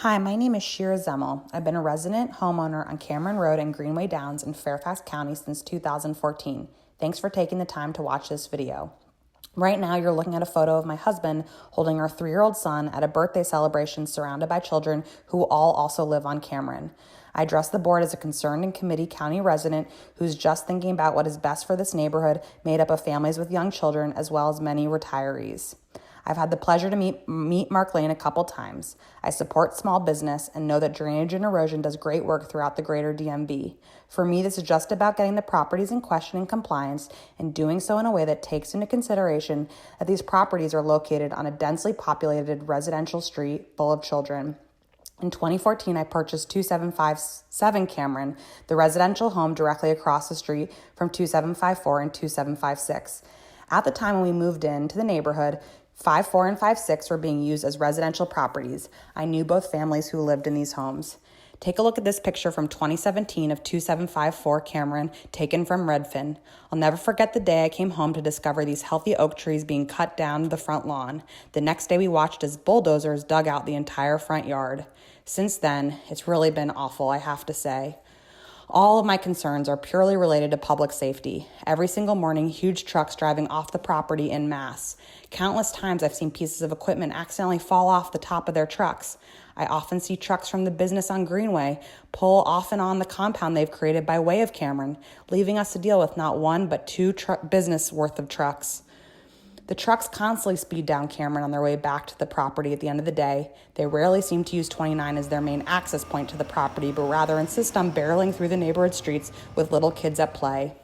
Hi, my name is Shira Zemmel. I've been a resident homeowner on Cameron Road and Greenway Downs in Fairfax County since 2014. Thanks for taking the time to watch this video. Right now, you're looking at a photo of my husband holding our 3-year-old son at a birthday celebration surrounded by children who all also live on Cameron. I address the board as a concerned and committee county resident who's just thinking about what is best for this neighborhood made up of families with young children as well as many retirees. I've had the pleasure to meet Mark Lane a couple times. I support small business and know that drainage and erosion does great work throughout the greater DMV. For me, this is just about getting the properties in question in compliance and doing so in a way that takes into consideration that these properties are located on a densely populated residential street full of children. In 2014, I purchased 2757 Cameron, the residential home directly across the street from 2754 and 2756. At the time when we moved into the neighborhood, 54 and 56 were being used as residential properties. I knew both families who lived in these homes. Take a look at this picture from 2017 of 2754 Cameron, taken from Redfin. I'll never forget the day I came home to discover these healthy oak trees being cut down the front lawn. The next day we watched as bulldozers dug out the entire front yard. Since then, it's really been awful, I have to say. All of my concerns are purely related to public safety. Every single morning, huge trucks driving off the property en masse. Countless times I've seen pieces of equipment accidentally fall off the top of their trucks. I often see trucks from the business on Greenway pull off and on the compound they've created by way of Cameron, leaving us to deal with not one but two business worth of trucks. The trucks constantly speed down Cameron on their way back to the property at the end of the day. They rarely seem to use 29 as their main access point to the property, but rather insist on barreling through the neighborhood streets with little kids at play.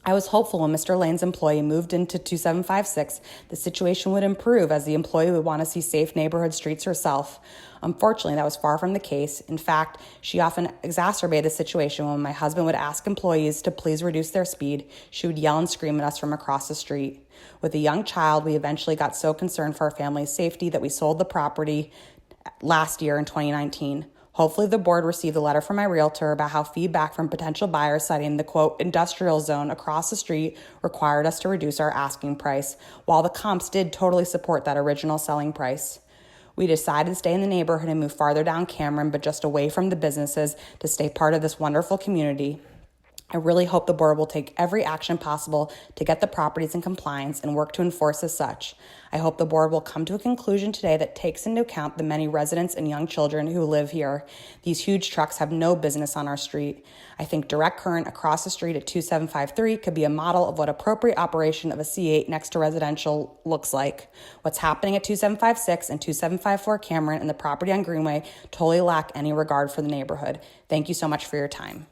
I was hopeful when Mr. Lane's employee moved into 2756, the situation would improve as the employee would want to see safe neighborhood streets herself. Unfortunately, that was far from the case. In fact, she often exacerbated the situation when my husband would ask employees to please reduce their speed. She would yell and scream at us from across the street. With a young child, we eventually got so concerned for our family's safety that we sold the property last year in 2019. Hopefully the board received a letter from my realtor about how feedback from potential buyers citing the, quote, industrial zone across the street required us to reduce our asking price, while the comps did totally support that original selling price. We decided to stay in the neighborhood and move farther down Cameron, but just away from the businesses to stay part of this wonderful community. I really hope the board will take every action possible to get the properties in compliance and work to enforce as such. I hope the board will come to a conclusion today that takes into account the many residents and young children who live here. These huge trucks have no business on our street. I think direct current across the street at 2753 could be a model of what appropriate operation of a C8 next to residential looks like. What's happening at 2756 and 2754 Cameron and the property on Greenway totally lack any regard for the neighborhood. Thank you so much for your time.